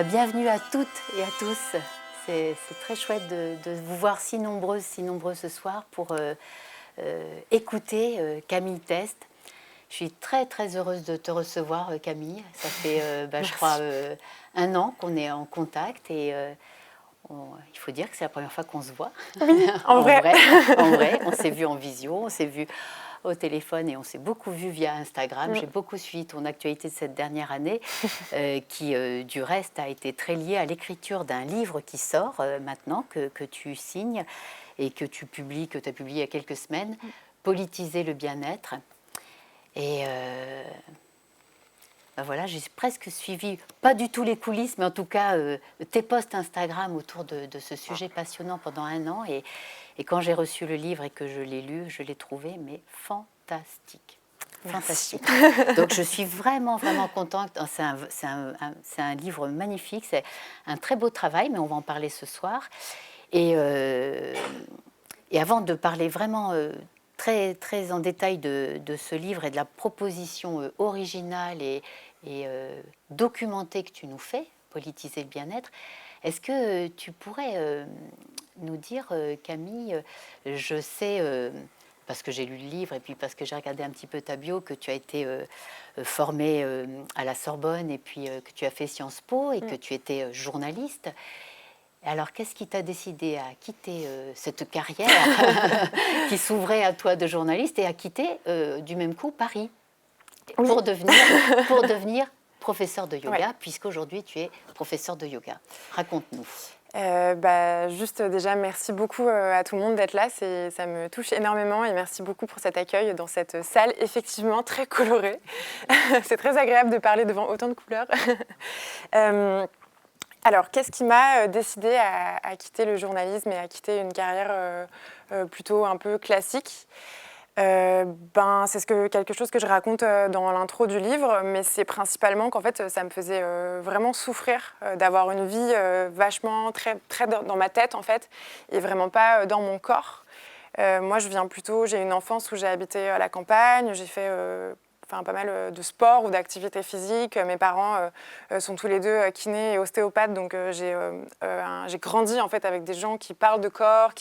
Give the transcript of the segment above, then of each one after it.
Bienvenue à toutes et à tous. C'est très chouette de vous voir si nombreux ce soir pour écouter Camille Teste. Je suis très très heureuse de te recevoir, Camille. Ça fait, je crois, 1 an qu'on est en contact et il faut dire que c'est la première fois qu'on se voit. Oui, en vrai. En vrai, on s'est vu en visio, on s'est vu au téléphone et on s'est beaucoup vu via Instagram. J'ai beaucoup suivi ton actualité de cette dernière année qui, du reste, a été très liée à l'écriture d'un livre qui sort maintenant, que tu signes et que tu as publié il y a quelques semaines, Politiser le bien-être. Et voilà, j'ai presque suivi, pas du tout les coulisses, mais en tout cas tes posts Instagram autour de ce sujet passionnant pendant 1 an. Et quand j'ai reçu le livre et que je l'ai lu, je l'ai trouvé mais fantastique. Fantastique. Donc je suis vraiment, vraiment contente. C'est un livre magnifique, c'est un très beau travail, mais on va en parler ce soir. Et avant de parler vraiment très, très en détail de ce livre et de la proposition originale et documentée que tu nous fais, Politiser le bien-être, est-ce que tu pourrais nous dire, Camille, je sais, parce que j'ai lu le livre et puis parce que j'ai regardé un petit peu ta bio, que tu as été formée à la Sorbonne et puis que tu as fait Sciences Po et que tu étais journaliste. Alors, qu'est-ce qui t'a décidé à quitter cette carrière qui s'ouvrait à toi de journaliste et à quitter du même coup Paris pour devenir professeur de yoga, puisqu'aujourd'hui tu es professeur de yoga. Raconte-nous. Juste déjà, merci beaucoup à tout le monde d'être là. Ça me touche énormément et merci beaucoup pour cet accueil dans cette salle effectivement très colorée. C'est très agréable de parler devant autant de couleurs. Alors, qu'est-ce qui m'a décidé à quitter le journalisme et à quitter une carrière plutôt un peu classique ? C'est quelque chose que je raconte dans l'intro du livre, mais c'est principalement qu'en fait, ça me faisait vraiment souffrir d'avoir une vie vachement très, très dans ma tête, en fait, et vraiment pas dans mon corps. Moi, j'ai une enfance où j'ai habité à la campagne, j'ai fait pas mal de sport ou d'activités physiques. Mes parents sont tous les deux kinés et ostéopathes, donc j'ai grandi en fait avec des gens qui parlent de corps,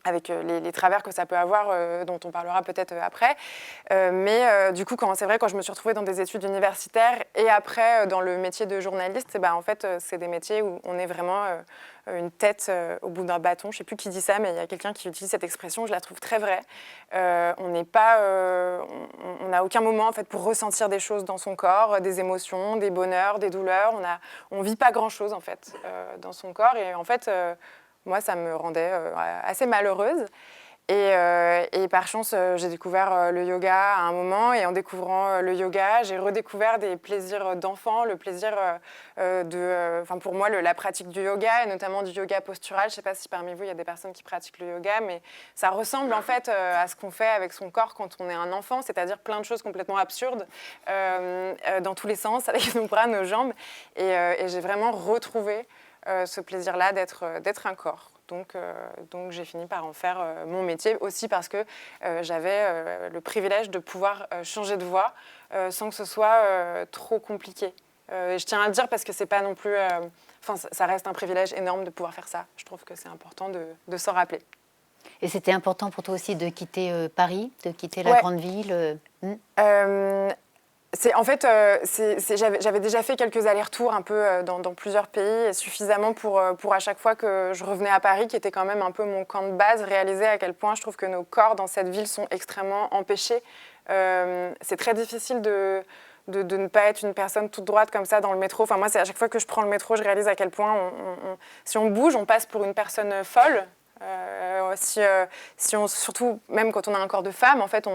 avec les travers que ça peut avoir, dont on parlera peut-être après. Du coup, quand je me suis retrouvée dans des études universitaires et après dans le métier de journaliste, en fait, c'est des métiers où on est vraiment une tête au bout d'un bâton. Je ne sais plus qui dit ça, mais il y a quelqu'un qui utilise cette expression, je la trouve très vraie. On n'a aucun moment en fait, pour ressentir des choses dans son corps, des émotions, des bonheurs, des douleurs. On ne vit pas grand-chose en fait, dans son corps. Et en fait, moi, ça me rendait assez malheureuse. Et par chance, j'ai découvert le yoga à un moment. Et en découvrant le yoga, j'ai redécouvert des plaisirs d'enfant, le plaisir pour moi, la pratique du yoga, et notamment du yoga postural. Je ne sais pas si parmi vous, il y a des personnes qui pratiquent le yoga, mais ça ressemble en fait à ce qu'on fait avec son corps quand on est un enfant, c'est-à-dire plein de choses complètement absurdes dans tous les sens, avec nos bras, nos jambes. Et j'ai vraiment retrouvé ce plaisir-là d'être un corps. Donc j'ai fini par en faire mon métier, aussi parce que j'avais le privilège de pouvoir changer de voie sans que ce soit trop compliqué. Je tiens à le dire parce que c'est pas non plus... ça reste un privilège énorme de pouvoir faire ça. Je trouve que c'est important de s'en rappeler. Et c'était important pour toi aussi de quitter Paris, de quitter la grande ville J'avais déjà fait quelques allers-retours un peu dans plusieurs pays, et suffisamment pour à chaque fois que je revenais à Paris, qui était quand même un peu mon camp de base, réaliser à quel point je trouve que nos corps dans cette ville sont extrêmement empêchés. C'est très difficile de ne pas être une personne toute droite comme ça dans le métro. Enfin, moi, c'est à chaque fois que je prends le métro, je réalise à quel point si on bouge, on passe pour une personne folle. Surtout même quand on a un corps de femme, en fait,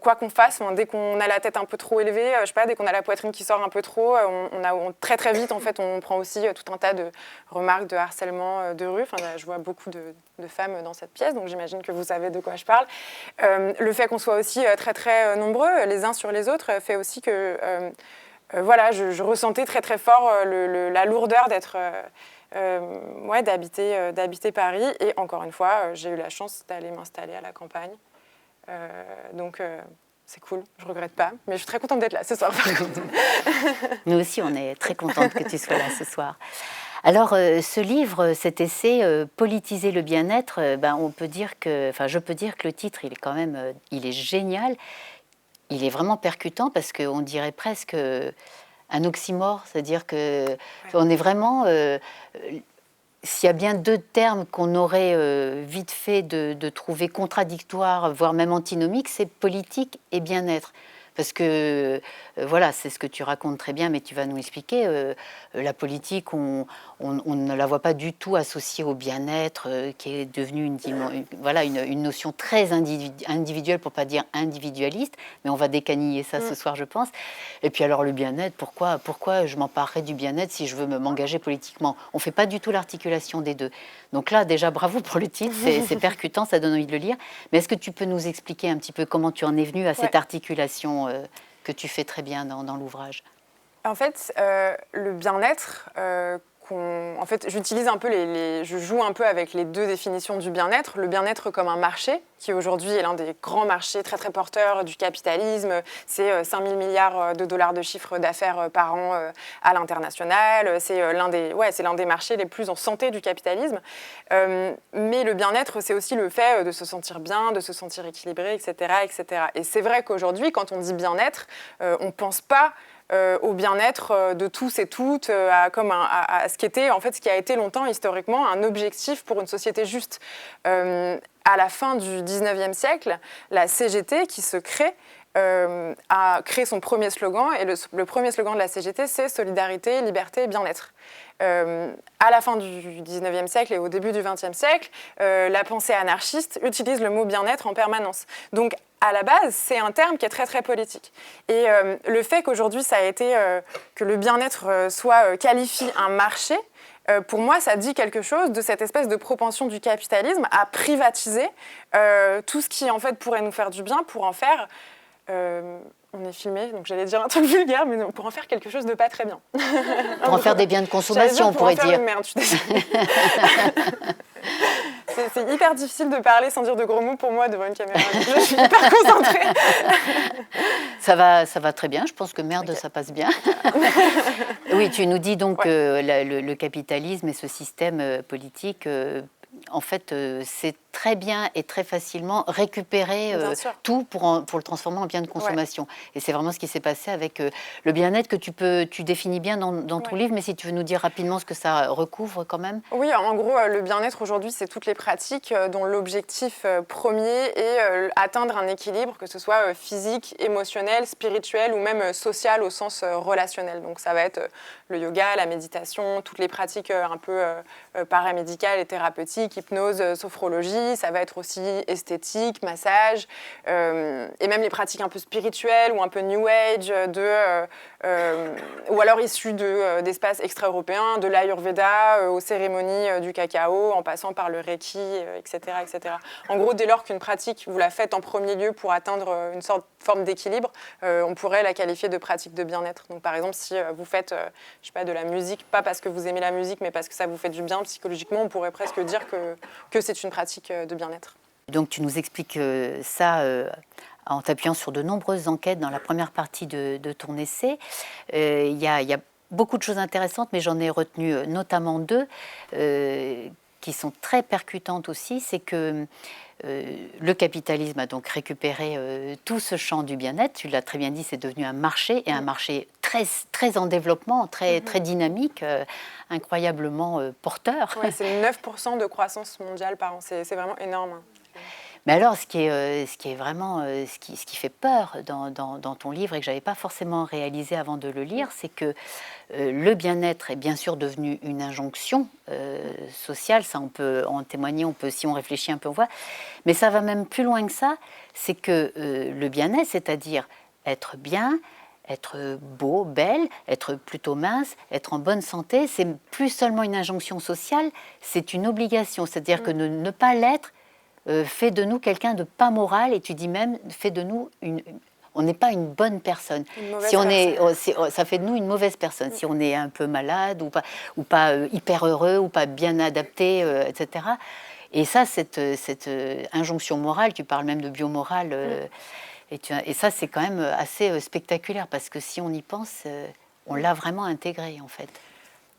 quoi qu'on fasse, dès qu'on a la tête un peu trop élevée, dès qu'on a la poitrine qui sort un peu trop, très très vite, en fait, on prend aussi tout un tas de remarques de harcèlement de rue. Enfin, je vois beaucoup de femmes dans cette pièce, donc j'imagine que vous savez de quoi je parle. Le fait qu'on soit aussi très très nombreux les uns sur les autres fait aussi que je ressentais très très fort la lourdeur d'habiter Paris. Et encore une fois, j'ai eu la chance d'aller m'installer à la campagne. c'est cool, je regrette pas. Mais je suis très contente d'être là ce soir, par contre. Nous aussi, on est très contente que tu sois là ce soir. Alors, ce livre, cet essai, Politiser le bien-être, on peut dire que, enfin, je peux dire que le titre, il est quand même, il est génial. Il est vraiment percutant parce qu'on dirait presque un oxymore, c'est-à-dire que on est vraiment. S'il y a bien deux termes qu'on aurait vite fait de trouver contradictoires, voire même antinomiques, c'est politique et bien-être. Parce que, voilà, c'est ce que tu racontes très bien, mais tu vas nous expliquer. La politique, on ne la voit pas du tout associée au bien-être, qui est devenue une notion très individuelle, pour ne pas dire individualiste, mais on va décaniller ça ce soir, je pense. Et puis alors, le bien-être, pourquoi je m'emparerais du bien-être si je veux m'engager politiquement? On ne fait pas du tout l'articulation des deux. Donc là, déjà, bravo pour le titre, c'est percutant, ça donne envie de le lire. Mais est-ce que tu peux nous expliquer un petit peu comment tu en es venu à cette articulation que tu fais très bien dans l'ouvrage? En fait, le bien-être, en fait, j'utilise un peu je joue un peu avec les deux définitions du bien-être. Le bien-être comme un marché, qui aujourd'hui est l'un des grands marchés très très porteurs du capitalisme. C'est 5 000 milliards de dollars de chiffre d'affaires par an à l'international. C'est l'un des marchés les plus en santé du capitalisme. Mais le bien-être, c'est aussi le fait de se sentir bien, de se sentir équilibré, etc., etc. Et c'est vrai qu'aujourd'hui, quand on dit bien-être, on ne pense pas au bien-être de tous et toutes, à ce qui a été longtemps historiquement un objectif pour une société juste. À la fin du 19e siècle, la CGT qui se crée a créé son premier slogan, et le premier slogan de la CGT, c'est solidarité, liberté, bien-être. À la fin du 19e siècle et au début du 20e siècle, la pensée anarchiste utilise le mot bien-être en permanence. Donc, à la base, c'est un terme qui est très très politique. Et le fait qu'aujourd'hui, ça a été que le bien-être qualifie un marché, pour moi, ça dit quelque chose de cette espèce de propension du capitalisme à privatiser tout ce qui en fait pourrait nous faire du bien pour en faire. On est filmé, donc j'allais dire un truc vulgaire, mais non, pour en faire quelque chose de pas très bien. Pour en faire des biens de consommation, on pourrait dire. Pour en faire une merde, je suis désolée. C'est hyper difficile de parler sans dire de gros mots pour moi devant une caméra. Je suis hyper concentrée. Ça va très bien, je pense que merde, okay. Ça passe bien. Oui, tu nous dis donc que le capitalisme et ce système politique, en fait, c'est très bien et très facilement récupérer tout pour le transformer en bien de consommation. Ouais. Et c'est vraiment ce qui s'est passé avec le bien-être que tu définis bien dans ton livre, mais si tu veux nous dire rapidement ce que ça recouvre quand même. Oui, en gros, le bien-être aujourd'hui, c'est toutes les pratiques dont l'objectif premier est atteindre un équilibre, que ce soit physique, émotionnel, spirituel ou même social au sens relationnel. Donc ça va être le yoga, la méditation, toutes les pratiques un peu paramédicales et thérapeutiques, hypnose, sophrologie. Ça va être aussi esthétique, massage, et même les pratiques un peu spirituelles ou un peu new age, ou alors issues d'espaces extra-européens, de l'Ayurveda aux cérémonies du cacao, en passant par le Reiki, etc., etc. En gros, dès lors qu'une pratique, vous la faites en premier lieu pour atteindre une forme d'équilibre, on pourrait la qualifier de pratique de bien-être. Donc, par exemple, si vous faites je sais pas, de la musique, pas parce que vous aimez la musique, mais parce que ça vous fait du bien psychologiquement, on pourrait presque dire que c'est une pratique de bien-être. Donc tu nous expliques ça en t'appuyant sur de nombreuses enquêtes dans la première partie de ton essai. Il y a beaucoup de choses intéressantes, mais j'en ai retenu notamment deux qui sont très percutantes aussi. C'est que le capitalisme a donc récupéré tout ce champ du bien-être. Tu l'as très bien dit, c'est devenu un marché, et un marché très, très en développement, très, très dynamique, incroyablement porteur. Ouais, c'est 9% de croissance mondiale par an, c'est vraiment énorme. Mais alors, ce qui est vraiment, ce qui fait peur dans ton livre, et que je n'avais pas forcément réalisé avant de le lire, c'est que le bien-être est bien sûr devenu une injonction sociale. Ça, on peut en témoigner, si on réfléchit un peu, on voit. Mais ça va même plus loin que ça. C'est que le bien-être, c'est-à-dire être bien, être beau, belle, être plutôt mince, être en bonne santé, c'est plus seulement une injonction sociale, c'est une obligation. C'est-à-dire que ne pas l'être fait de nous quelqu'un de pas moral, et tu dis même fait de nous on n'est pas une bonne personne. Ça fait de nous une mauvaise personne. Si on est un peu malade ou pas hyper heureux ou pas bien adapté, etc. Et ça, cette injonction morale, tu parles même de biomorale, Et ça, c'est quand même assez spectaculaire, parce que si on y pense, on l'a vraiment intégré, en fait.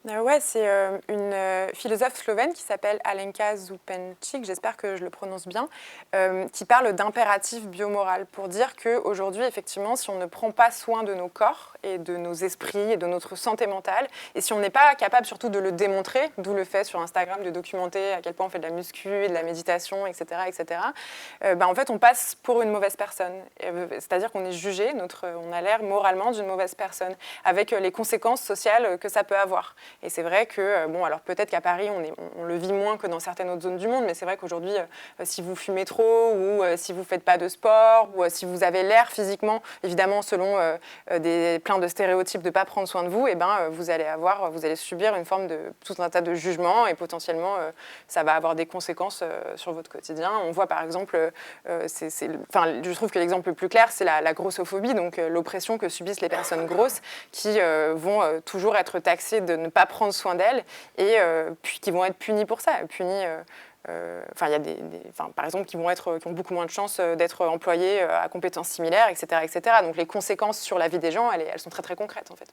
Ouais, c'est une philosophe slovène qui s'appelle Alenka Zupančič, j'espère que je le prononce bien, qui parle d'impératif biomoral pour dire qu'aujourd'hui, effectivement, si on ne prend pas soin de nos corps et de nos esprits et de notre santé mentale, et si on n'est pas capable surtout de le démontrer, d'où le fait sur Instagram de documenter à quel point on fait de la muscu et de la méditation, etc., en fait, on passe pour une mauvaise personne. C'est-à-dire qu'on est jugé, on a l'air moralement d'une mauvaise personne, avec les conséquences sociales que ça peut avoir. Et c'est vrai que, alors peut-être qu'à Paris, on le vit moins que dans certaines autres zones du monde, mais c'est vrai qu'aujourd'hui, si vous fumez trop, ou si vous ne faites pas de sport, ou si vous avez l'air physiquement, évidemment, selon plein de stéréotypes de ne pas prendre soin de vous, vous allez subir une forme de tout un tas de jugements, et potentiellement, ça va avoir des conséquences sur votre quotidien. On voit par exemple, je trouve que l'exemple le plus clair, c'est la grossophobie, donc l'oppression que subissent les personnes grosses, qui vont toujours être taxées de ne pas prendre soin d'elles, et puis qui vont être punies pour ça, il y a par exemple, qui ont beaucoup moins de chances d'être employés à compétences similaires, etc. Donc les conséquences sur la vie des gens, elles sont très très concrètes en fait.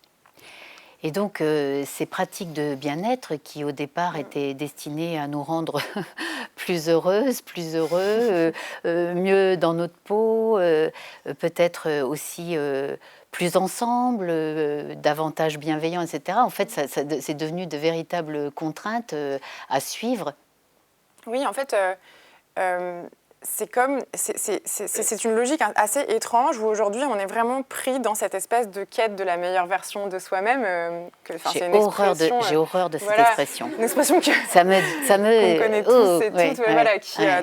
Et donc, ces pratiques de bien-être qui, au départ, étaient destinées à nous rendre plus heureuses, plus heureux, mieux dans notre peau, peut-être aussi plus ensemble, davantage bienveillants, etc. En fait, c'est devenu de véritables contraintes à suivre. Oui, en fait... c'est une logique assez étrange où aujourd'hui on est vraiment pris dans cette espèce de quête de la meilleure version de soi-même. J'ai horreur de cette expression. Une expression que qu'on connaît tous et toutes.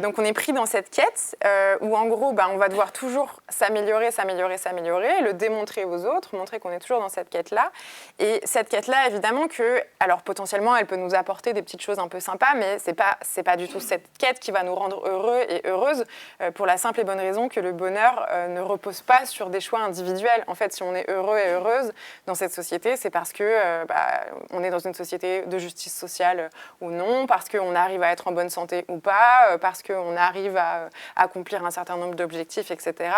Donc on est pris dans cette quête où en gros on va devoir toujours s'améliorer, le démontrer aux autres, montrer qu'on est toujours dans cette quête-là. Et cette quête-là, évidemment alors potentiellement elle peut nous apporter des petites choses un peu sympas, mais c'est pas du tout cette quête qui va nous rendre heureux et heureuse, pour la simple et bonne raison que le bonheur ne repose pas sur des choix individuels. En fait, si on est heureux et heureuse dans cette société, c'est parce que on est dans une société de justice sociale ou non, parce qu'on arrive à être en bonne santé ou pas, parce qu'on arrive à accomplir un certain nombre d'objectifs, etc.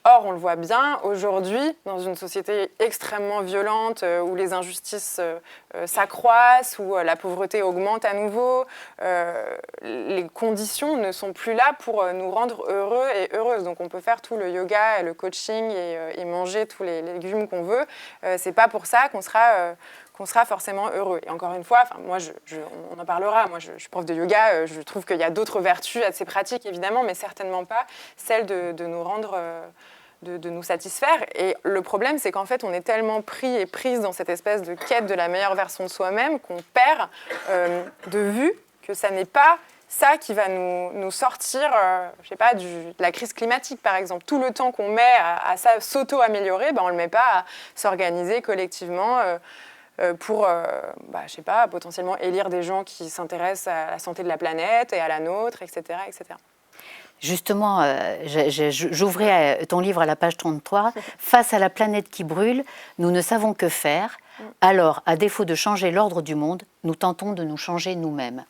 Or, on le voit bien, aujourd'hui, dans une société extrêmement violente, où les injustices s'accroissent, où la pauvreté augmente à nouveau, les conditions ne sont plus là pour nous rendre heureux et heureuses. Donc on peut faire tout le yoga et le coaching et manger tous les légumes qu'on veut. C'est pas pour ça qu'on sera forcément heureux. Et encore une fois, moi, on en parlera. Moi, je suis prof de yoga. Je trouve qu'il y a d'autres vertus à ces pratiques, évidemment, mais certainement pas celle de nous rendre... De nous satisfaire. Et le problème, c'est qu'en fait, on est tellement pris et prise dans cette espèce de quête de la meilleure version de soi-même qu'on perd de vue que ça n'est pas ça qui va nous sortir, de la crise climatique, par exemple. Tout le temps qu'on met à s'auto-améliorer, on ne le met pas à s'organiser collectivement pour, potentiellement élire des gens qui s'intéressent à la santé de la planète et à la nôtre, etc. Justement, j'ouvrais ton livre à la page 33. « Face à la planète qui brûle, nous ne savons que faire. Alors, à défaut de changer l'ordre du monde, nous tentons de nous changer nous-mêmes. »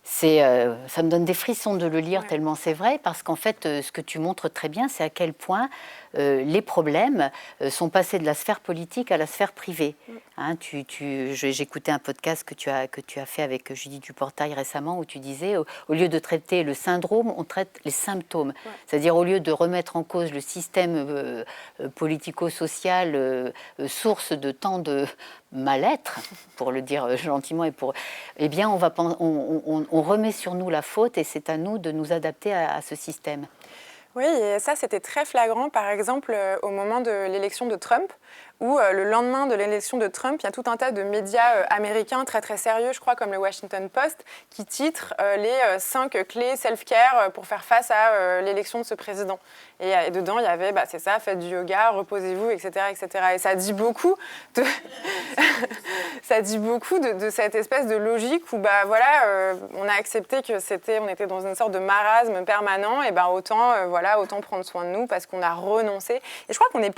Ça me donne des frissons de le lire, tellement c'est vrai, parce qu'en fait, ce que tu montres très bien, c'est à quel point les problèmes sont passés de la sphère politique à la sphère privée. Hein, j'écoutais un podcast que tu as fait avec Judith Duportail récemment, où tu disais, au lieu de traiter le syndrome, on traite les symptômes. C'est-à-dire, au lieu de remettre en cause le système politico-social, source de tant de mal-être, pour le dire gentiment, eh bien, on remet sur nous la faute, et c'est à nous de nous adapter à ce système. Oui, et ça, c'était très flagrant, par exemple, au moment de l'élection de Trump, où le lendemain de l'élection de Trump, il y a tout un tas de médias américains très très sérieux, je crois, comme le Washington Post, qui titrent les 5 clés self-care pour faire face à l'élection de ce président. Et dedans, il y avait, c'est ça, faites du yoga, reposez-vous, etc. Et ça dit beaucoup de, de cette espèce de logique où, on a accepté que on était dans une sorte de marasme permanent, et autant prendre soin de nous parce qu'on a renoncé. Et je crois qu'on n'est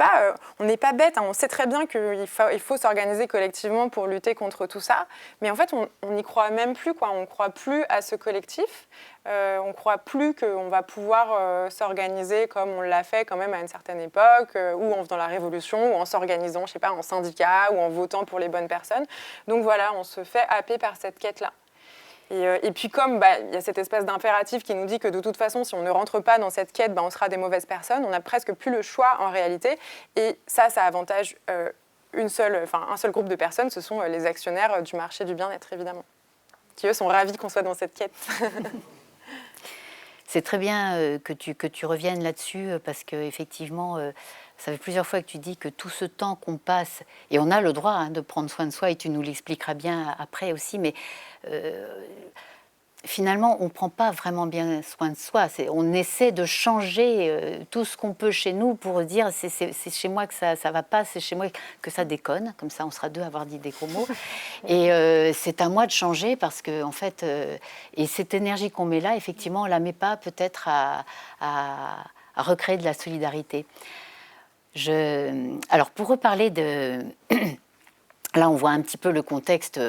pas bête, hein, on sait très bien qu'il faut s'organiser collectivement pour lutter contre tout ça, mais en fait, on n'y croit même plus, quoi. On ne croit plus à ce collectif. On ne croit plus qu'on va pouvoir s'organiser comme on l'a fait quand même à une certaine époque, ou en faisant la révolution, ou en s'organisant, je sais pas, en syndicat, ou en votant pour les bonnes personnes. Donc voilà, on se fait happer par cette quête-là. Et puis comme il y a cette espèce d'impératif qui nous dit que de toute façon, si on ne rentre pas dans cette quête, on sera des mauvaises personnes, on n'a presque plus le choix en réalité. Et ça avantage un seul groupe de personnes, ce sont les actionnaires du marché du bien-être, évidemment, qui eux sont ravis qu'on soit dans cette quête. C'est très bien que tu reviennes là-dessus parce qu'effectivement, ça fait plusieurs fois que tu dis que tout ce temps qu'on passe, et on a le droit de prendre soin de soi, et tu nous l'expliqueras bien après aussi, mais finalement, on ne prend pas vraiment bien soin de soi. On essaie de changer tout ce qu'on peut chez nous pour dire c'est chez moi que ça ne va pas, c'est chez moi que ça déconne. Comme ça, on sera deux à avoir dit des gros mots. Et c'est à moi de changer parce que, en fait, et cette énergie qu'on met là, effectivement, on ne la met pas peut-être à recréer de la solidarité. Alors, pour reparler de... Là, on voit un petit peu le contexte...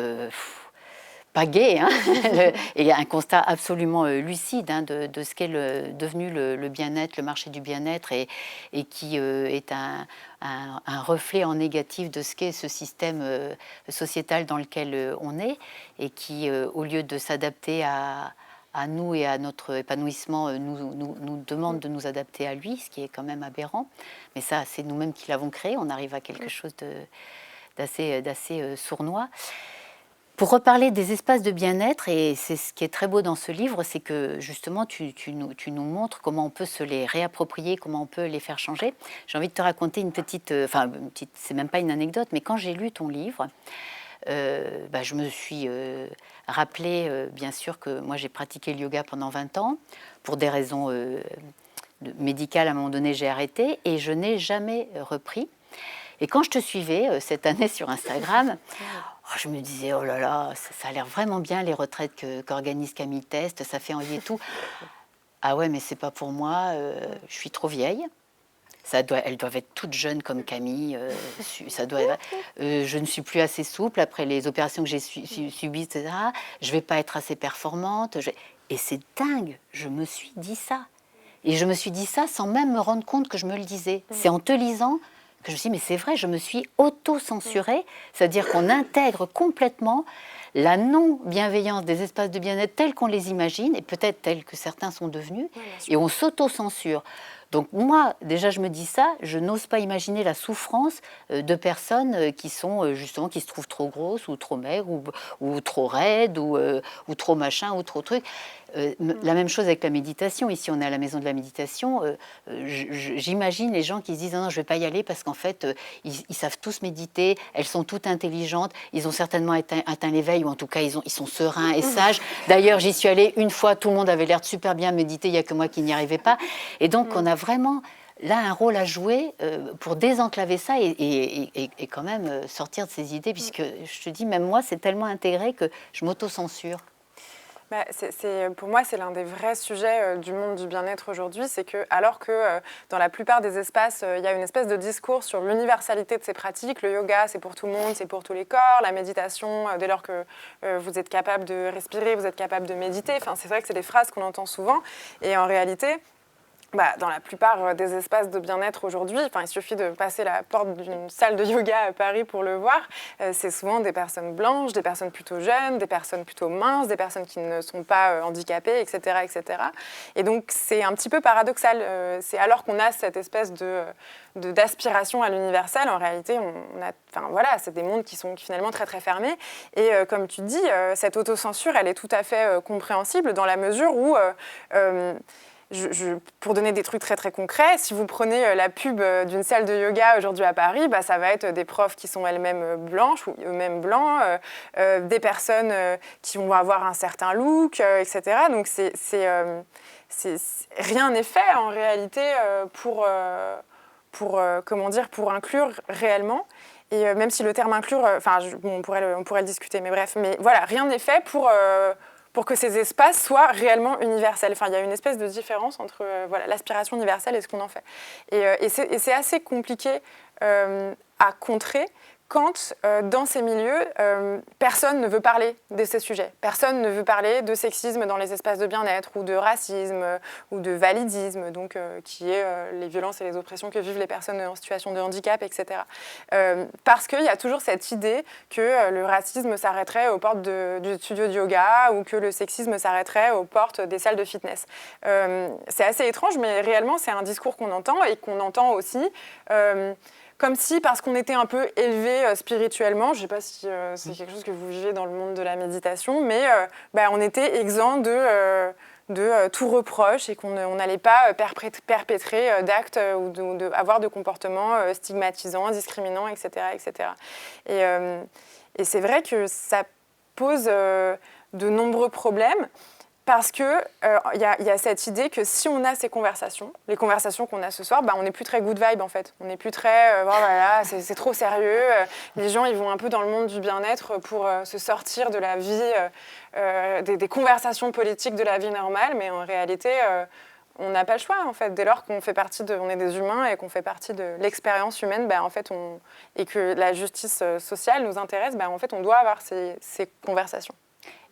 pas gai, hein et un constat absolument lucide de ce qu'est devenu le bien-être, le marché du bien-être, et qui est un reflet en négatif de ce qu'est ce système sociétal dans lequel on est, et qui, au lieu de s'adapter à nous et à notre épanouissement, nous demande de nous adapter à lui, ce qui est quand même aberrant. Mais ça, c'est nous-mêmes qui l'avons créé, on arrive à quelque chose d'assez sournois. Pour reparler des espaces de bien-être, et c'est ce qui est très beau dans ce livre, c'est que justement tu nous montres comment on peut se les réapproprier, comment on peut les faire changer. J'ai envie de te raconter une petite, c'est même pas une anecdote, mais quand j'ai lu ton livre, je me suis rappelé, bien sûr, que moi j'ai pratiqué le yoga pendant 20 ans, pour des raisons médicales. À un moment donné, j'ai arrêté et je n'ai jamais repris. Et quand je te suivais cette année sur Instagram, je me disais, oh là là, ça a l'air vraiment bien les retraites qu'organise Camille Test, ça fait envie et tout. Ah ouais, mais c'est pas pour moi, je suis trop vieille. Elles doivent être toutes jeunes comme Camille. Je ne suis plus assez souple après les opérations que j'ai subies, etc. Je vais pas être assez performante. Et c'est dingue, je me suis dit ça. Et je me suis dit ça sans même me rendre compte que je me le disais. C'est en te lisant que je me suis dit, mais c'est vrai, je me suis auto-censurée, c'est-à-dire qu'on intègre complètement la non-bienveillance des espaces de bien-être tels qu'on les imagine, et peut-être tels que certains sont devenus, et on s'auto-censure. Donc moi, déjà, je me dis ça, je n'ose pas imaginer la souffrance de personnes qui sont justement, qui se trouvent trop grosses ou trop maigres ou trop raides ou trop machin ou trop truc. La même chose avec la méditation. Ici, on est à la maison de la méditation. J'imagine les gens qui se disent non, je ne vais pas y aller parce qu'en fait, ils savent tous méditer, elles sont toutes intelligentes, ils ont certainement atteint l'éveil, ou en tout cas, ils sont sereins et sages. D'ailleurs, j'y suis allée une fois, tout le monde avait l'air de super bien méditer, il n'y a que moi qui n'y arrivais pas. Et donc, on a vraiment là un rôle à jouer pour désenclaver ça et quand même sortir de ces idées, puisque je te dis, même moi, c'est tellement intégré que je m'auto-censure. Pour moi, c'est l'un des vrais sujets du monde du bien-être aujourd'hui, c'est que alors que dans la plupart des espaces, il y a une espèce de discours sur l'universalité de ces pratiques, le yoga, c'est pour tout le monde, c'est pour tous les corps, la méditation, dès lors que vous êtes capable de respirer, vous êtes capable de méditer, c'est vrai que c'est des phrases qu'on entend souvent, et en réalité... dans la plupart des espaces de bien-être aujourd'hui, il suffit de passer la porte d'une salle de yoga à Paris pour le voir, c'est souvent des personnes blanches, des personnes plutôt jeunes, des personnes plutôt minces, des personnes qui ne sont pas handicapées, etc., etc. Et donc c'est un petit peu paradoxal. C'est alors qu'on a cette espèce d'aspiration à l'universel, en réalité, c'est des mondes qui sont finalement très très fermés. Et comme tu dis, cette autocensure, elle est tout à fait compréhensible dans la mesure où... pour donner des trucs très très concrets, si vous prenez la pub d'une salle de yoga aujourd'hui à Paris, ça va être des profs qui sont elles-mêmes blanches ou eux-mêmes blancs, des personnes qui vont avoir un certain look, etc. Donc rien n'est fait en réalité pour inclure réellement. Et même si le terme inclure, on pourrait le discuter, mais bref, mais voilà, rien n'est fait pour que ces espaces soient réellement universels. Il y a une espèce de différence entre l'aspiration universelle et ce qu'on en fait. Et c'est assez compliqué à contrer quand, dans ces milieux, personne ne veut parler de ces sujets. Personne ne veut parler de sexisme dans les espaces de bien-être, ou de racisme, ou de validisme, donc, qui est les violences et les oppressions que vivent les personnes en situation de handicap, etc. Parce qu'il y a toujours cette idée que le racisme s'arrêterait aux portes du studio de yoga, ou que le sexisme s'arrêterait aux portes des salles de fitness. C'est assez étrange, mais réellement, c'est un discours qu'on entend, et qu'on entend aussi... comme si, parce qu'on était un peu élevé spirituellement, je ne sais pas si c'est quelque chose que vous vivez dans le monde de la méditation, mais on était exempt de tout reproche, et qu'on n'allait pas perpétrer d'actes ou avoir de comportements stigmatisants, discriminants, etc. etc. Et c'est vrai que ça pose de nombreux problèmes. Parce qu'il y a cette idée que si on a ces conversations, les conversations qu'on a ce soir, on n'est plus très good vibe en fait. On n'est plus très, voilà, c'est trop sérieux. Les gens, ils vont un peu dans le monde du bien-être pour se sortir de la vie, des conversations politiques de la vie normale. Mais en réalité, on n'a pas le choix en fait. Dès lors qu'on fait partie on est des humains et qu'on fait partie de l'expérience humaine, en fait, et que la justice sociale nous intéresse, en fait, on doit avoir ces conversations.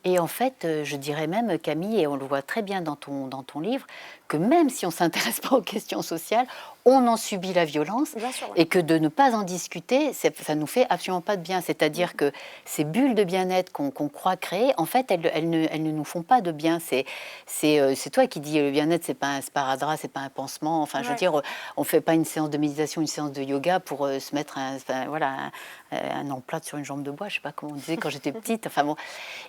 Et en fait, je dirais même, Camille, et on le voit très bien dans ton livre, que même si on ne s'intéresse pas aux questions sociales, on en subit la violence. Bien sûr, ouais. Et que de ne pas en discuter, ça ne nous fait absolument pas de bien. C'est-à-dire que ces bulles de bien-être qu'on croit créer, en fait, elles ne nous font pas de bien. C'est toi qui dis le bien-être, c'est pas un sparadrap, c'est pas un pansement. Enfin, je veux dire, on ne fait pas une séance de méditation, une séance de yoga pour se mettre un emplâtre sur une jambe de bois. Je ne sais pas comment on disait quand j'étais petite. Enfin bon.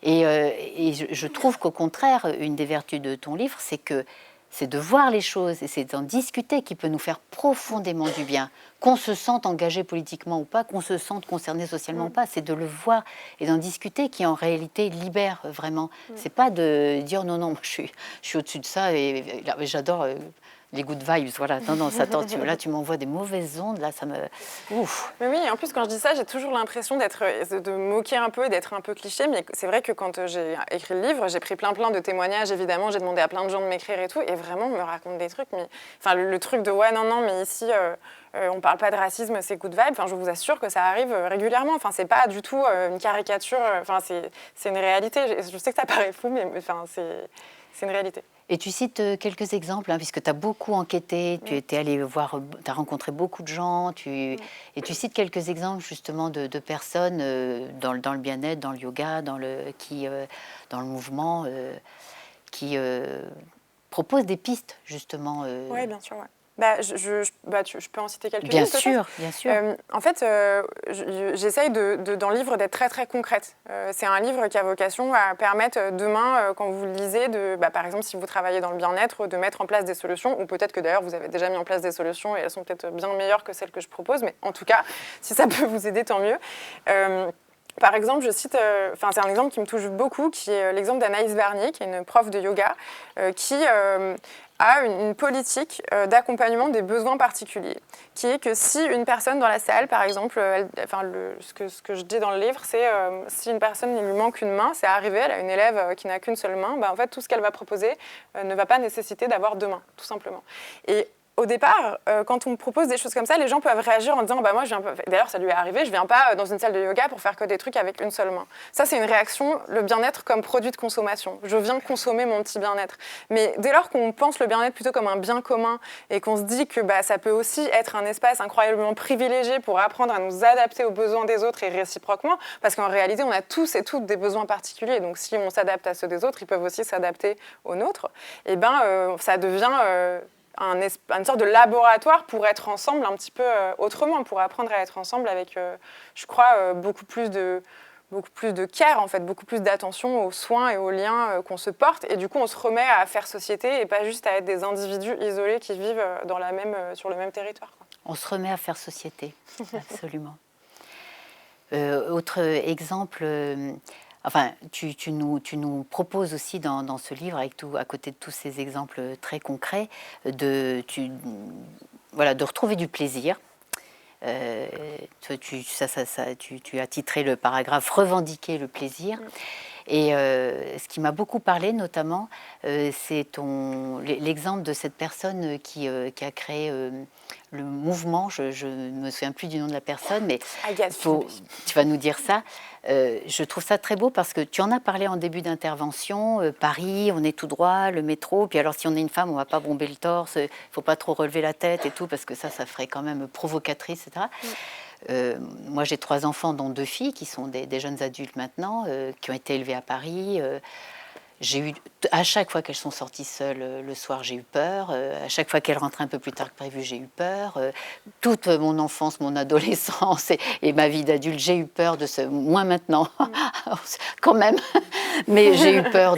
Et je trouve qu'au contraire, une des vertus de ton livre, c'est de voir les choses, et c'est d'en discuter qui peut nous faire profondément du bien. Qu'on se sente engagé politiquement ou pas, qu'on se sente concerné socialement ou pas, c'est de le voir et d'en discuter qui en réalité libère vraiment. C'est pas de dire non, moi, je suis au-dessus de ça et j'adore les good vibes, voilà. Non, attends, là tu m'envoies des mauvaises ondes, là ça me... Ouf. Mais oui, en plus quand je dis ça, j'ai toujours l'impression de moquer un peu, d'être un peu cliché, mais c'est vrai que quand j'ai écrit le livre, j'ai pris plein de témoignages, évidemment, j'ai demandé à plein de gens de m'écrire et tout, et vraiment on me raconte des trucs, mais enfin le truc de non, mais ici on parle pas de racisme, c'est good vibe, enfin je vous assure que ça arrive régulièrement, enfin c'est pas du tout une caricature, enfin c'est une réalité, je sais que ça paraît fou, mais enfin c'est une réalité. Et tu cites quelques exemples, puisque tu as beaucoup enquêté, tu es allé voir, tu as rencontré beaucoup de gens, et tu cites quelques exemples justement de personnes dans le bien-être, dans le yoga, dans le mouvement, qui proposent des pistes justement. Oui, bien sûr, ouais. Je peux en citer quelques-unes. Bien sûr, bien sûr. En fait, j'essaye dans le livre d'être très, très concrète. C'est un livre qui a vocation à permettre demain, quand vous le lisez, par exemple, si vous travaillez dans le bien-être, de mettre en place des solutions, ou peut-être que d'ailleurs, vous avez déjà mis en place des solutions et elles sont peut-être bien meilleures que celles que je propose, mais en tout cas, si ça peut vous aider, tant mieux. Par exemple, je cite, c'est un exemple qui me touche beaucoup, qui est l'exemple d'Anaïs Varnier, qui est une prof de yoga, qui a une politique d'accompagnement des besoins particuliers, qui est que si une personne dans la salle, par exemple, ce que je dis dans le livre, c'est si une personne, il lui manque une main, c'est arrivé, elle a une élève qui n'a qu'une seule main, en fait, tout ce qu'elle va proposer ne va pas nécessiter d'avoir deux mains, tout simplement. Et au départ, quand on me propose des choses comme ça, les gens peuvent réagir en disant moi, je viens pas... D'ailleurs, ça lui est arrivé, je viens pas dans une salle de yoga pour faire que des trucs avec une seule main. Ça, c'est une réaction, le bien-être comme produit de consommation. Je viens consommer mon petit bien-être. Mais dès lors qu'on pense le bien-être plutôt comme un bien commun et qu'on se dit que ça peut aussi être un espace incroyablement privilégié pour apprendre à nous adapter aux besoins des autres et réciproquement, parce qu'en réalité, on a tous et toutes des besoins particuliers. Donc, si on s'adapte à ceux des autres, ils peuvent aussi s'adapter aux nôtres. Et ça devient... une sorte de laboratoire pour être ensemble un petit peu autrement, pour apprendre à être ensemble avec, je crois, beaucoup plus de care, en fait, beaucoup plus d'attention aux soins et aux liens qu'on se porte. Et du coup, on se remet à faire société et pas juste à être des individus isolés qui vivent sur le même territoire, quoi. On se remet à faire société, absolument. Autre exemple... tu nous proposes aussi dans ce livre, à côté de tous ces exemples très concrets, de retrouver du plaisir. Tu as titré le paragraphe « Revendiquer le plaisir ». Et ce qui m'a beaucoup parlé, notamment, c'est l'exemple de cette personne qui a créé le mouvement. Je ne me souviens plus du nom de la personne, mais tu vas nous dire ça. Je trouve ça très beau parce que tu en as parlé en début d'intervention. Paris, on est tout droit, le métro. Puis alors, si on est une femme, on ne va pas bomber le torse. Il ne faut pas trop relever la tête et tout, parce que ça ferait quand même provocatrice, etc. Moi, j'ai 3 enfants, dont 2 filles, qui sont des jeunes adultes maintenant, qui ont été élevées à Paris. À chaque fois qu'elles sont sorties seules le soir, j'ai eu peur. À chaque fois qu'elles rentraient un peu plus tard que prévu, j'ai eu peur. Toute mon enfance, mon adolescence et ma vie d'adulte, j'ai eu peur de ce... Moins maintenant, quand même. Mais j'ai eu peur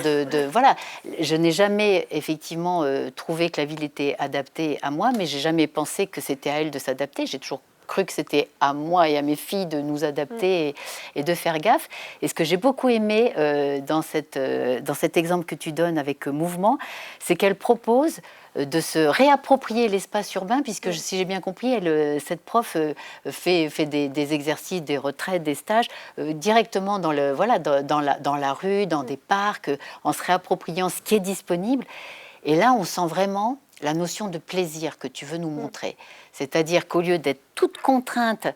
voilà. Je n'ai jamais, effectivement, trouvé que la ville était adaptée à moi, mais j'ai jamais pensé que c'était à elle de s'adapter. J'ai toujours cru que c'était à moi et à mes filles de nous adapter et de faire gaffe. Et ce que j'ai beaucoup aimé dans cet exemple que tu donnes avec Mouvement, c'est qu'elle propose de se réapproprier l'espace urbain, puisque si j'ai bien compris, cette prof fait des exercices, des retraites, des stages directement dans la rue, dans des parcs, en se réappropriant ce qui est disponible. Et là, on sent vraiment la notion de plaisir que tu veux nous montrer. C'est-à-dire qu'au lieu d'être toute contrainte,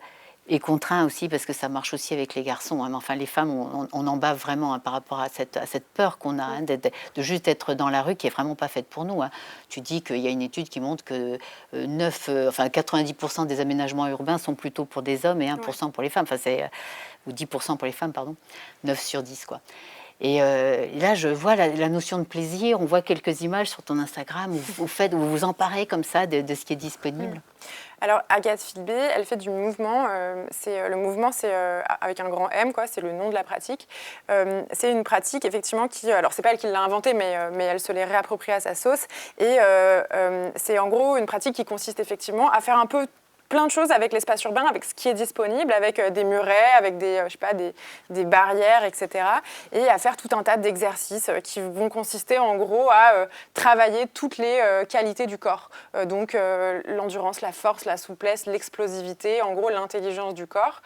et contraint aussi parce que ça marche aussi avec les garçons, hein, mais enfin les femmes, on en bave vraiment, hein, par rapport à cette peur qu'on a, hein, de juste être dans la rue, qui est vraiment pas faite pour nous, hein. Tu dis qu'il y a une étude qui montre que 90% des aménagements urbains sont plutôt pour des hommes et 1% pour les femmes, ou 10% pour les femmes, pardon, 9 sur 10, quoi. Et là, je vois la notion de plaisir. On voit quelques images sur ton Instagram où vous vous emparez comme ça de ce qui est disponible. Alors, Agathe Filbé, elle fait du mouvement. Le mouvement, c'est avec un grand M, quoi. C'est le nom de la pratique. C'est une pratique, effectivement, qui... Alors, c'est pas elle qui l'a inventée, mais elle se l'est réappropriée à sa sauce. Et c'est en gros une pratique qui consiste effectivement à faire un peu plein de choses avec l'espace urbain, avec ce qui est disponible, avec des murets, avec des barrières, etc. Et à faire tout un tas d'exercices qui vont consister en gros à travailler toutes les qualités du corps. Donc l'endurance, la force, la souplesse, l'explosivité, en gros l'intelligence du corps.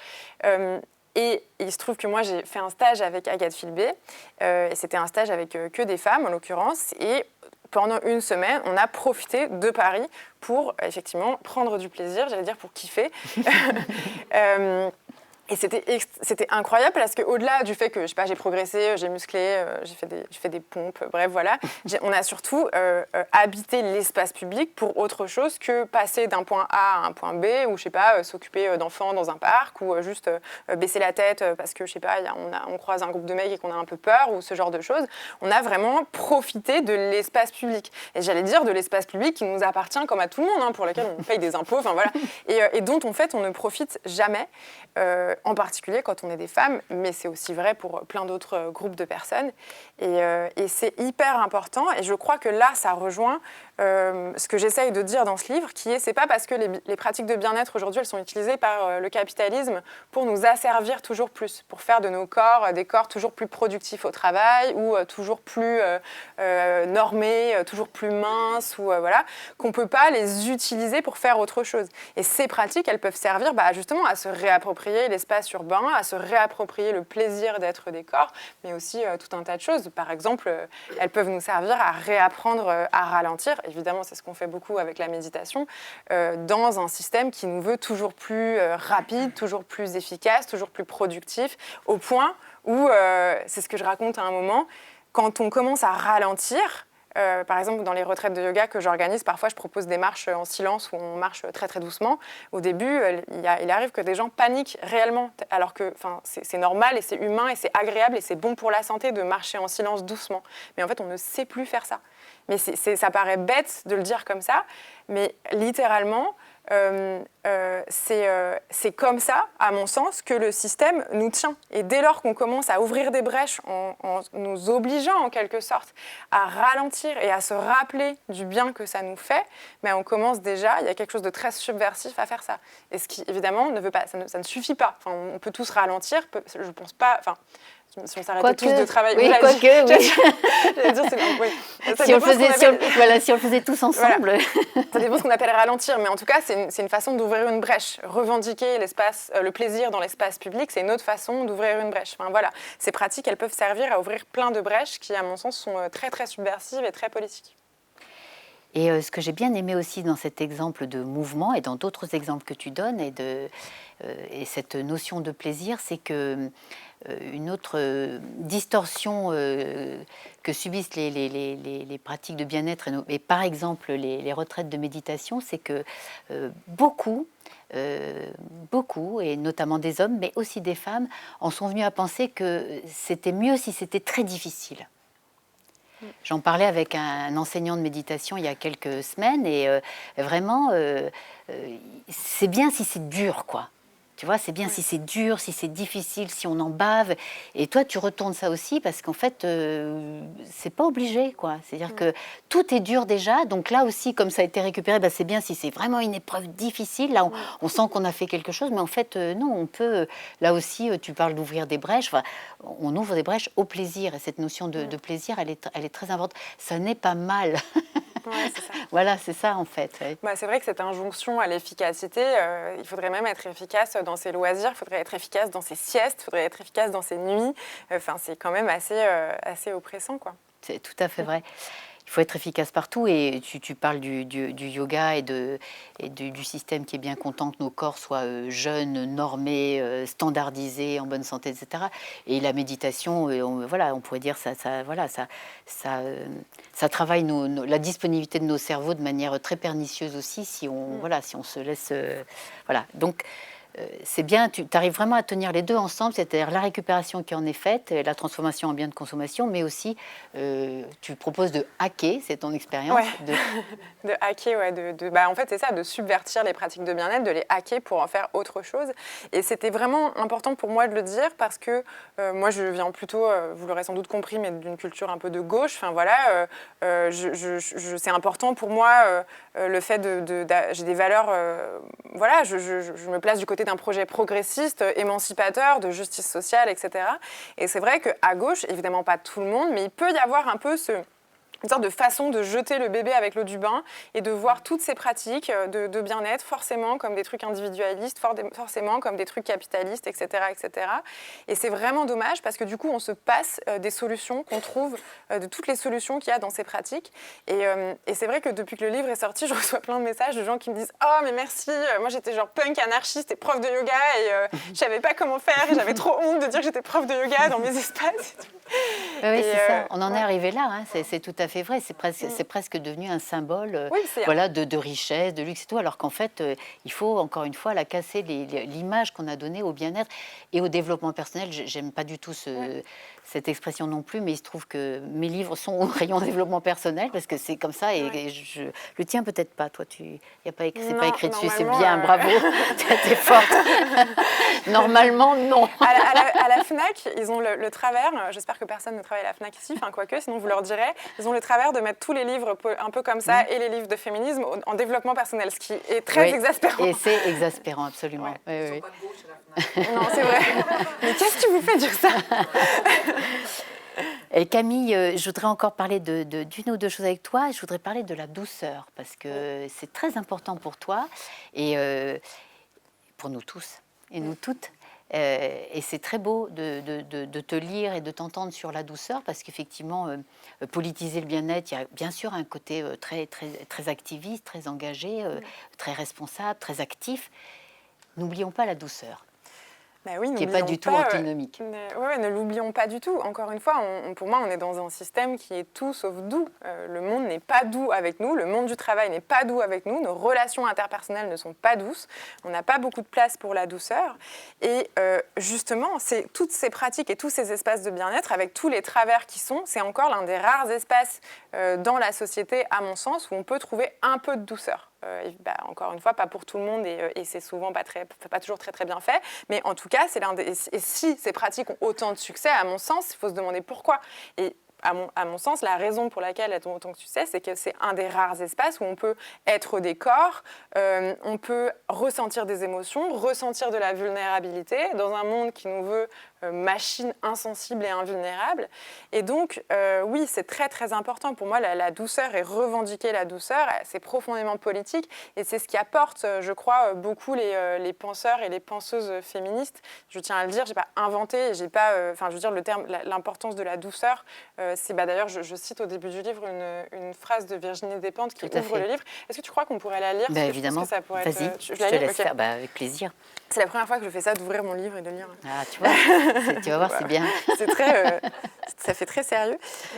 Et il se trouve que moi, j'ai fait un stage avec Agathe Filbé. Et c'était un stage avec que des femmes, en l'occurrence. Et pendant une semaine, on a profité de Paris pour, effectivement, prendre du plaisir, j'allais dire pour kiffer. Et c'était incroyable parce qu'au-delà du fait que, je sais pas, j'ai progressé, j'ai musclé, j'ai fait des pompes, bref, voilà, on a surtout habité l'espace public pour autre chose que passer d'un point A à un point B, ou, je sais pas, s'occuper d'enfants dans un parc, ou juste baisser la tête parce que, je sais pas, on croise un groupe de mecs et qu'on a un peu peur, ou ce genre de choses. On a vraiment profité de l'espace public. Et j'allais dire de l'espace public qui nous appartient comme à tout le monde, hein, pour lequel on paye des impôts, enfin voilà, et dont, en fait, on ne profite jamais. En particulier quand on est des femmes, mais c'est aussi vrai pour plein d'autres groupes de personnes. Et c'est hyper important. Et je crois que là, ça rejoint ce que j'essaye de dire dans ce livre, qui est, c'est pas parce que les pratiques de bien-être aujourd'hui, elles sont utilisées par le capitalisme pour nous asservir toujours plus, pour faire de nos corps des corps toujours plus productifs au travail, ou toujours plus normés, toujours plus minces, ou voilà, qu'on peut pas les utiliser pour faire autre chose. Et ces pratiques, elles peuvent servir justement à se réapproprier l'espace urbain, à se réapproprier le plaisir d'être des corps, mais aussi tout un tas de choses. Par exemple, elles peuvent nous servir à réapprendre à ralentir. Évidemment, c'est ce qu'on fait beaucoup avec la méditation, dans un système qui nous veut toujours plus rapide, toujours plus efficace, toujours plus productif, au point où, c'est ce que je raconte à un moment, quand on commence à ralentir, par exemple, dans les retraites de yoga que j'organise, parfois je propose des marches en silence où on marche très très doucement. Au début, il arrive que des gens paniquent réellement, alors que c'est normal et c'est humain et c'est agréable et c'est bon pour la santé de marcher en silence doucement. Mais en fait, on ne sait plus faire ça. Mais ça paraît bête de le dire comme ça, mais littéralement, c'est comme ça, à mon sens, que le système nous tient. Et dès lors qu'on commence à ouvrir des brèches en nous obligeant, en quelque sorte, à ralentir et à se rappeler du bien que ça nous fait, mais on commence déjà, il y a quelque chose de très subversif à faire ça. Et ce qui, évidemment, ça ne suffit pas. On peut tous ralentir, je pense pas... Si on s'arrêtait tous de travailler... Oui, quoique, oui. J'allais dire, oui. Si on le faisait tous ensemble. Voilà. Ça dépend de ce qu'on appelle ralentir, mais en tout cas, c'est une façon d'ouvrir une brèche. Revendiquer le plaisir dans l'espace public, c'est une autre façon d'ouvrir une brèche. Enfin, voilà. Ces pratiques, elles peuvent servir à ouvrir plein de brèches qui, à mon sens, sont très, très subversives et très politiques. Et ce que j'ai bien aimé aussi dans cet exemple de mouvement et dans d'autres exemples que tu donnes et cette notion de plaisir, c'est que une autre distorsion que subissent les pratiques de bien-être et par exemple les retraites de méditation, c'est que beaucoup, et notamment des hommes, mais aussi des femmes, en sont venus à penser que c'était mieux si c'était très difficile. J'en parlais avec un enseignant de méditation il y a quelques semaines et vraiment, c'est bien si c'est dur, quoi. Tu vois, c'est bien si c'est dur, si c'est difficile, si on en bave. Et toi, tu retournes ça aussi parce qu'en fait, c'est pas obligé, quoi. C'est-à-dire que tout est dur déjà. Donc là aussi, comme ça a été récupéré, c'est bien si c'est vraiment une épreuve difficile. Là, on sent qu'on a fait quelque chose. Mais en fait, non, on peut... Là aussi, tu parles d'ouvrir des brèches. Enfin, on ouvre des brèches au plaisir. Et cette notion de plaisir, elle est très importante. Ça n'est pas mal. Ouais, c'est ça. Voilà, c'est ça en fait. Ouais. C'est vrai que cette injonction à l'efficacité, il faudrait même être efficace dans ses loisirs, il faudrait être efficace dans ses siestes, il faudrait être efficace dans ses nuits. C'est quand même assez oppressant, quoi. C'est tout à fait vrai. Il faut être efficace partout et tu parles du yoga et du système qui est bien content que nos corps soient jeunes, normés, standardisés, en bonne santé, etc. Et la méditation, on pourrait dire ça travaille la disponibilité de nos cerveaux de manière très pernicieuse aussi si on se laisse... Donc, c'est bien, tu arrives vraiment à tenir les deux ensemble, c'est-à-dire la récupération qui en est faite, la transformation en bien de consommation, mais aussi tu proposes de hacker, c'est ton expérience. Ouais. De hacker, en fait, c'est ça, de subvertir les pratiques de bien-être, de les hacker pour en faire autre chose. Et c'était vraiment important pour moi de le dire parce que moi, je viens plutôt, vous l'aurez sans doute compris, mais d'une culture un peu de gauche. Enfin voilà, c'est important pour moi le fait j'ai des valeurs, je me place du côté d'un projet progressiste, émancipateur, de justice sociale, etc. Et c'est vrai qu'à gauche, évidemment pas tout le monde, mais il peut y avoir un peu une sorte de façon de jeter le bébé avec l'eau du bain et de voir toutes ces pratiques de bien-être forcément comme des trucs individualistes, forcément comme des trucs capitalistes, etc. etc. Et c'est vraiment dommage parce que du coup, on se passe des solutions qu'on trouve, de toutes les solutions qu'il y a dans ces pratiques. Et c'est vrai que depuis que le livre est sorti, je reçois plein de messages de gens qui me disent « Oh, mais merci, moi j'étais genre punk anarchiste et prof de yoga et je savais pas comment faire et j'avais trop honte de dire que j'étais prof de yoga dans mes espaces. » Oui, c'est ça. On en est arrivé là. Hein. C'est tout à fait vrai. C'est presque devenu un symbole de richesse, de luxe et tout. Alors qu'en fait, il faut encore une fois casser l'image qu'on a donnée au bien-être et au développement personnel. J'aime pas du tout cette expression non plus, mais il se trouve que mes livres sont au rayon développement personnel parce que c'est comme ça. Et le tien peut-être pas. Toi, c'est pas écrit dessus. C'est bien, bravo. T'es forte. Normalement, non. À la Fnac, ils ont le travers. J'espère que personne ne travaille à la Fnac ici, quoique, sinon vous leur direz. Ils ont le travers de mettre tous les livres un peu comme ça et les livres de féminisme en développement personnel, ce qui est très exaspérant. Et c'est exaspérant, absolument. Ils sont pas de gauche à la Fnac. Non, c'est vrai. Mais qu'est-ce qui vous fait dire ça? Et Camille, je voudrais encore parler d'une ou deux choses avec toi. Je voudrais parler de la douceur, parce que c'est très important pour toi et pour nous tous et nous toutes. Et c'est très beau de te lire et de t'entendre sur la douceur, parce qu'effectivement, politiser le bien-être, il y a bien sûr un côté très, très, très activiste, très engagé, très responsable, très actif. N'oublions pas la douceur. Oui, qui n'est pas du tout antinomique. Ne l'oublions pas du tout. Encore une fois, pour moi, on est dans un système qui est tout sauf doux. Le monde n'est pas doux avec nous, le monde du travail n'est pas doux avec nous, nos relations interpersonnelles ne sont pas douces, on n'a pas beaucoup de place pour la douceur. Et justement, c'est toutes ces pratiques et tous ces espaces de bien-être, avec tous les travers qui sont, c'est encore l'un des rares espaces dans la société, à mon sens, où on peut trouver un peu de douceur. Encore une fois, pas pour tout le monde et c'est souvent pas toujours très, très bien fait. Mais en tout cas, et si ces pratiques ont autant de succès, à mon sens, il faut se demander pourquoi. Et à mon sens, la raison pour laquelle elles ont autant de succès, c'est que c'est un des rares espaces où on peut être des corps, on peut ressentir des émotions, ressentir de la vulnérabilité dans un monde qui nous veut machine insensible et invulnérable. Et donc, oui, c'est très, très important. Pour moi, la douceur et revendiquer la douceur, c'est profondément politique. Et c'est ce qui apporte, je crois, beaucoup les penseurs et les penseuses féministes. Je tiens à le dire, je n'ai pas inventé, j'ai pas, je veux dire, le terme, l'importance de la douceur. C'est d'ailleurs, je cite au début du livre une phrase de Virginie Despentes qui ouvre le livre. Est-ce que tu crois qu'on pourrait la lire? Évidemment. Vas-y, je te laisse faire, avec plaisir. C'est la première fois que je fais ça, d'ouvrir mon livre et de lire. Ah, tu vois, tu vas voir, c'est bien. C'est très, ça fait très sérieux.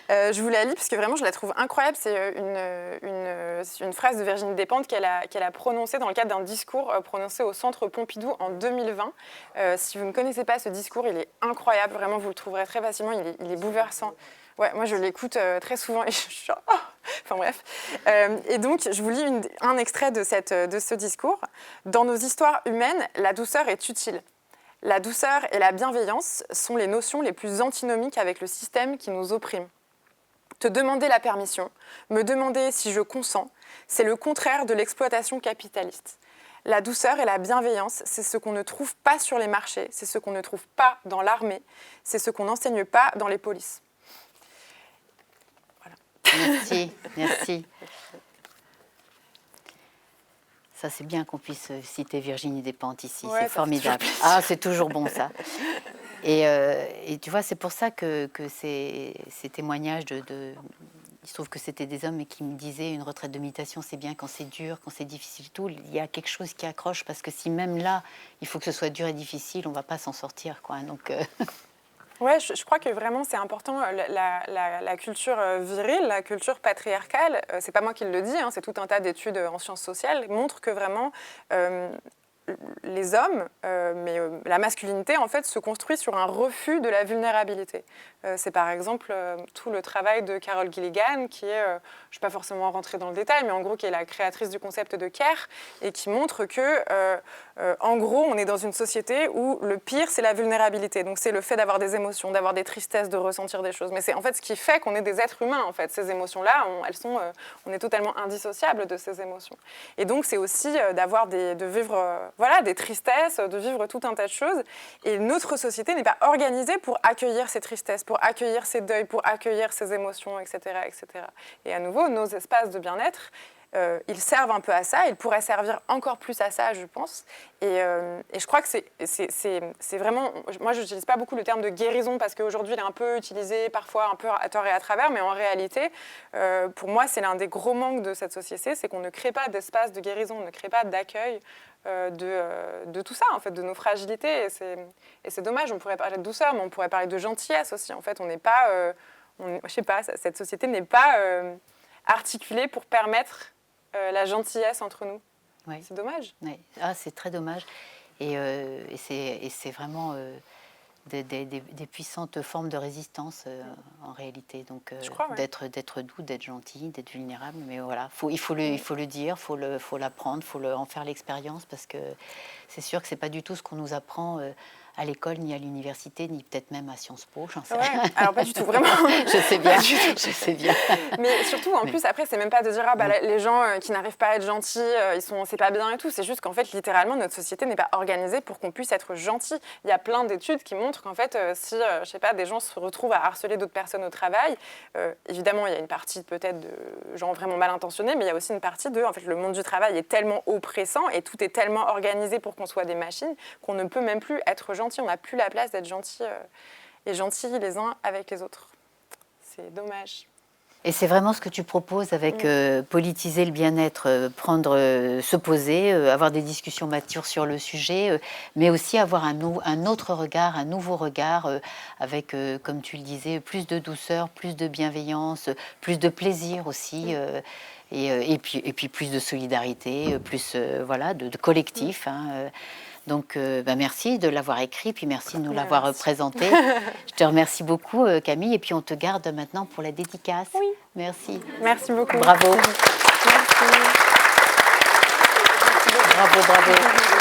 Je vous la lis parce que vraiment, je la trouve incroyable. C'est une phrase de Virginie Despentes qu'elle a prononcée dans le cadre d'un discours prononcé au Centre Pompidou en 2020. Si vous ne connaissez pas ce discours, il est incroyable. Vraiment, vous le trouverez très facilement. Il est bouleversant. Ouais, moi, je l'écoute très souvent et je suis genre... Oh enfin bref. Et donc, je vous lis un extrait de ce discours. « Dans nos histoires humaines, la douceur est utile. La douceur et la bienveillance sont les notions les plus antinomiques avec le système qui nous opprime. Te demander la permission, me demander si je consens, c'est le contraire de l'exploitation capitaliste. La douceur et la bienveillance, c'est ce qu'on ne trouve pas sur les marchés, c'est ce qu'on ne trouve pas dans l'armée, c'est ce qu'on n'enseigne pas dans les polices. » Merci, merci. Ça, c'est bien qu'on puisse citer Virginie Despentes ici, c'est formidable. Ah, c'est toujours bon, ça. Et tu vois, c'est pour ça que ces témoignages il se trouve que c'était des hommes qui me disaient une retraite de méditation, c'est bien quand c'est dur, quand c'est difficile, tout. Il y a quelque chose qui accroche, parce que si même là, il faut que ce soit dur et difficile, on ne va pas s'en sortir, quoi. Donc... Ouais, je crois que vraiment c'est important, la culture virile, la culture patriarcale, c'est pas moi qui le dis, hein, c'est tout un tas d'études en sciences sociales, montrent que vraiment les hommes, mais la masculinité en fait se construit sur un refus de la vulnérabilité. C'est par exemple tout le travail de Carol Gilligan qui est, je ne vais pas forcément rentrer dans le détail, mais en gros qui est la créatrice du concept de care et qui montre que en gros on est dans une société où le pire c'est la vulnérabilité. Donc c'est le fait d'avoir des émotions, d'avoir des tristesses, de ressentir des choses. Mais c'est en fait ce qui fait qu'on est des êtres humains en fait. Ces émotions-là, on est totalement indissociables de ces émotions. Et donc c'est aussi de vivre des tristesses, de vivre tout un tas de choses. Et notre société n'est pas organisée pour accueillir ces tristesses, pour accueillir ces deuils, pour accueillir ces émotions, etc., etc. Et à nouveau, nos espaces de bien-être, ils servent un peu à ça, ils pourraient servir encore plus à ça, je pense. Et je crois que c'est vraiment... Moi, je n'utilise pas beaucoup le terme de guérison parce qu'aujourd'hui, il est un peu utilisé parfois un peu à tort et à travers, mais en réalité, pour moi, c'est l'un des gros manques de cette société, c'est qu'on ne crée pas d'espace de guérison, on ne crée pas d'accueil de tout ça, en fait, de nos fragilités. Et c'est dommage, on pourrait parler de douceur, mais on pourrait parler de gentillesse aussi. En fait, on n'est pas... je sais pas, cette société n'est pas articulée pour permettre la gentillesse entre nous. Oui. C'est dommage. Oui. Ah, c'est très dommage. Et c'est vraiment des puissantes formes de résistance en réalité. Donc d'être doux, d'être gentil, d'être vulnérable. Mais voilà, il faut le dire, il faut l'apprendre, il faut en faire l'expérience, parce que c'est sûr que c'est pas du tout ce qu'on nous apprend à l'école, ni à l'université, ni peut-être même à Sciences Po, j'en sais rien. Alors pas du tout, vraiment. Je sais bien, je sais bien. Mais surtout, en plus, après, c'est même pas de dire les gens qui n'arrivent pas à être gentils, c'est pas bien et tout. C'est juste qu'en fait, littéralement, notre société n'est pas organisée pour qu'on puisse être gentil. Il y a plein d'études qui montrent qu'en fait, si, je sais pas, des gens se retrouvent à harceler d'autres personnes au travail, évidemment, il y a une partie peut-être de gens vraiment mal intentionnés, mais il y a aussi une partie en fait, le monde du travail est tellement oppressant et tout est tellement organisé pour qu'on soit des machines qu'on ne peut même plus être gentil. On n'a plus la place d'être gentil et gentils les uns avec les autres. C'est dommage. Et c'est vraiment ce que tu proposes avec politiser le bien-être, se poser, avoir des discussions matures sur le sujet, mais aussi avoir un autre regard, un nouveau regard, avec, comme tu le disais, plus de douceur, plus de bienveillance, plus de plaisir aussi, et puis plus de solidarité, plus de collectif. Donc, merci de l'avoir écrit, puis merci de nous l'avoir présenté. Je te remercie beaucoup, Camille, et puis on te garde maintenant pour la dédicace. Oui. Merci. Merci beaucoup. Bravo. Merci. Bravo, bravo.